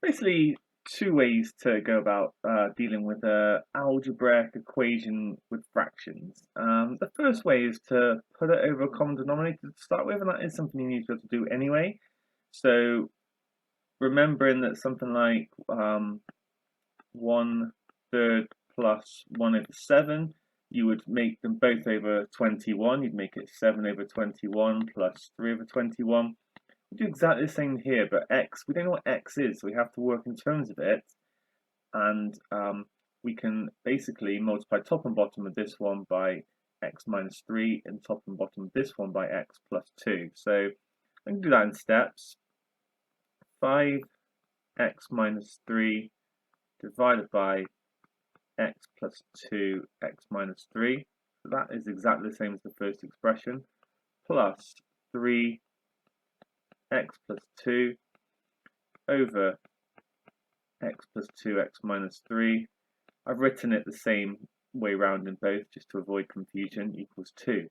basically two ways to go about dealing with an algebraic equation with fractions. The first way is to put it over a common denominator to start with, and that is something you need to be able to do anyway. So remembering that something like 1/3 plus 1/7, you would make them both over 21. You'd make it 7/21 plus 3/21. We do exactly the same here, but x, we don't know what x is, so we have to work in terms of it. And we can basically multiply top and bottom of this one by x minus 3 and top and bottom of this one by x plus 2. So I can do that in steps. 5x minus 3 divided by x plus 2, x minus 3. So that is exactly the same as the first expression, plus 3x plus 2 over x plus 2x minus 3. I've written it the same way round in both just to avoid confusion, equals 2.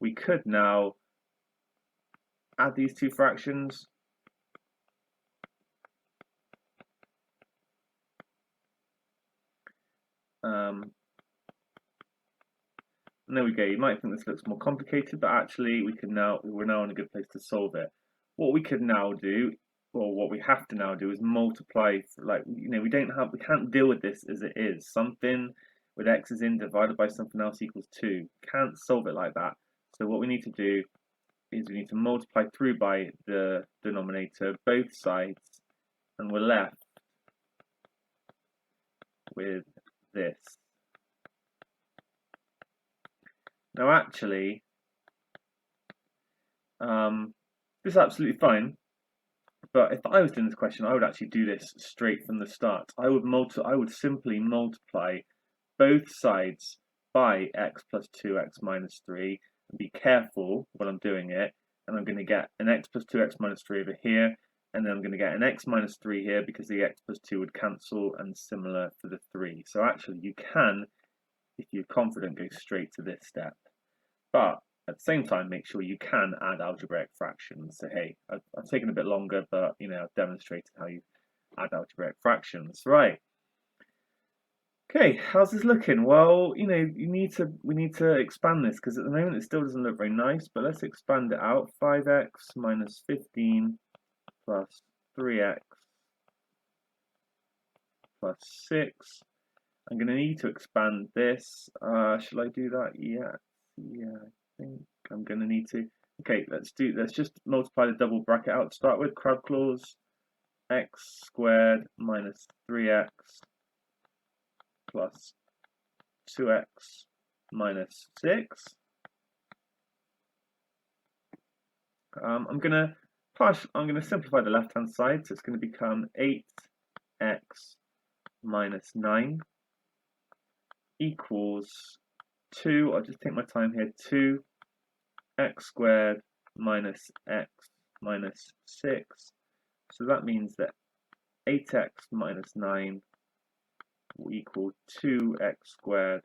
We could now add these two fractions. And there we go. You might think this looks more complicated, but actually we're now in a good place to solve it. What we could now do, or what we have to now do, is multiply. We can't deal with this as it is. Something with x's in divided by something else equals 2. Can't solve it like that. So what we need to do is we need to multiply through by the denominator both sides, and we're left with this. Now actually, this is absolutely fine, but if I was doing this question, I would actually do this straight from the start. I would simply multiply both sides by x plus 2x minus 3, and be careful when I'm doing it, and I'm going to get an x plus 2x minus 3 over here, and then I'm going to get an x minus 3 here because the x plus 2 would cancel, and similar for the 3. So actually you can, if you're confident, go straight to this step. But at the same time, make sure you can add algebraic fractions. So hey, I've taken a bit longer, but I've demonstrated how you add algebraic fractions. Right. Okay, how's this looking? Well, we need to expand this because at the moment it still doesn't look very nice, but let's expand it out. 5x minus 15 plus 3x plus 6. I'm going to need to expand this. Shall I do that? Yeah, I think I'm going to need to. Okay, let's just multiply the double bracket out to start with. Crab clause, x squared minus 3x plus 2x minus 6. I'm going to simplify the left hand side, so it's going to become 8x minus 9 equals 2, I'll just take my time here, 2x squared minus x minus 6. So that means that 8x minus 9 will equal 2x squared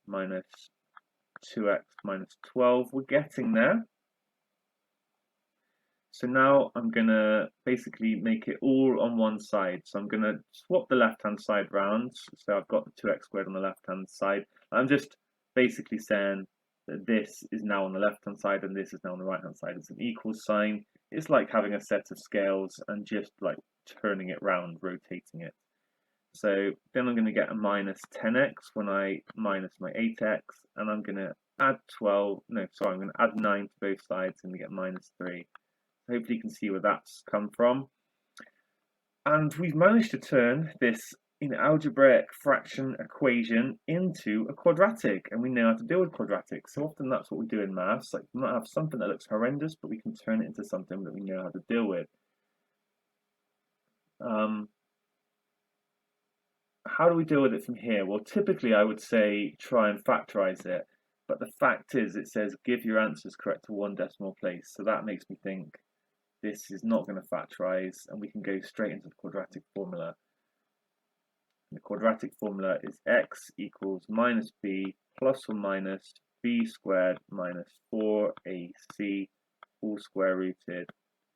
minus 2x minus 12. We're getting there. So now I'm going to basically make it all on one side. So I'm going to swap the left-hand side round. So I've got the 2x squared on the left-hand side. I'm just basically saying that this is now on the left-hand side and this is now on the right-hand side. It's an equal sign. It's like having a set of scales and just like turning it round, rotating it. So then I'm going to get a minus 10x when I minus my 8x, and I'm going to add I'm going to add 9 to both sides and get minus 3. Hopefully you can see where that's come from. And we've managed to turn this algebraic fraction equation into a quadratic, and we know how to deal with quadratics. So often that's what we do in maths. Like, we might have something that looks horrendous, but we can turn it into something that we know how to deal with. How do we deal with it from here? Well, typically I would say try and factorize it, but the fact is it says give your answers correct to one decimal place, so that makes me think this is not going to factorize, and we can go straight into the quadratic formula. The quadratic formula is x equals minus b plus or minus b squared minus 4ac all square rooted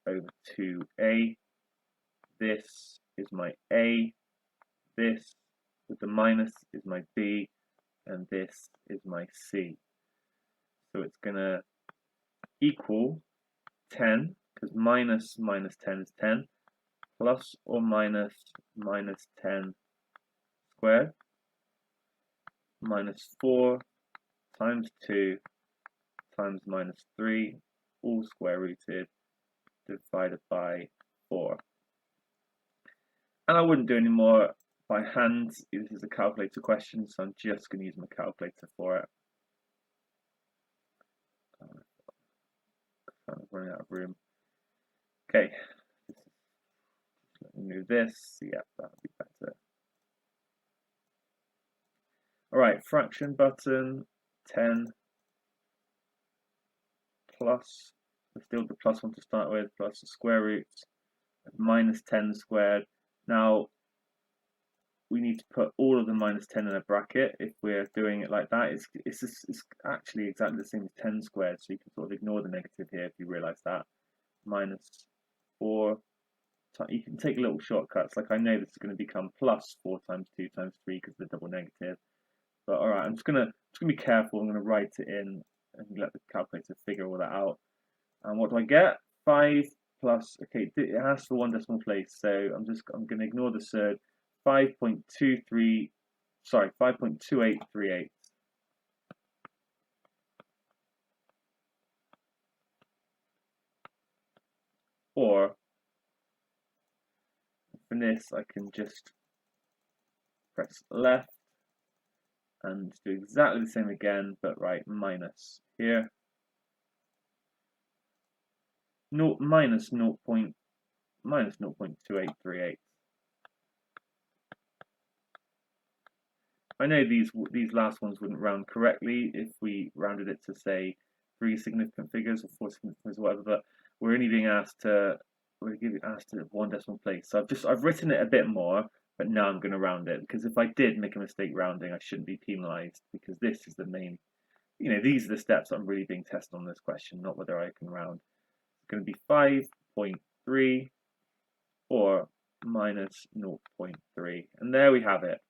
over 2a. This is my A, this with the minus is my B, and this is my C. So it's going to equal 10, because minus 10 is 10, plus or minus 10 squared, minus 4 times 2 times minus 3, all square rooted, divided by 4. And I wouldn't do any more by hand. This is a calculator question, so I'm just going to use my calculator for it. I'm running out of room. Okay, let me move this. Yeah, that would be better. Alright, fraction button, 10 plus, let's deal with the plus one to start with, plus the square root of minus 10 squared. Now, we need to put all of the minus 10 in a bracket if we're doing it like that. It's actually exactly the same as 10 squared, so you can sort of ignore the negative here if you realise that. Minus 4, you can take little shortcuts, like I know this is going to become plus 4 times 2 times 3 because of the double negative. But alright, I'm just gonna be careful. I'm gonna write it in and let the calculator figure all that out. And what do I get? 5 plus, okay, it asks for one decimal place, so I'm gonna ignore the third. 5.2838. Or for this, I can just press left and do exactly the same again, but right, minus here. Minus 0.2838. I know these last ones wouldn't round correctly if we rounded it to, say, 3 significant figures or 4 significant figures or whatever, but we're only being asked to one decimal place. So I've written it a bit more, but now I'm going to round it, because if I did make a mistake rounding, I shouldn't be penalised, because this is the main, these are the steps I'm really being tested on this question, not whether I can round. It's going to be 5.3 or minus 0.3, and there we have it.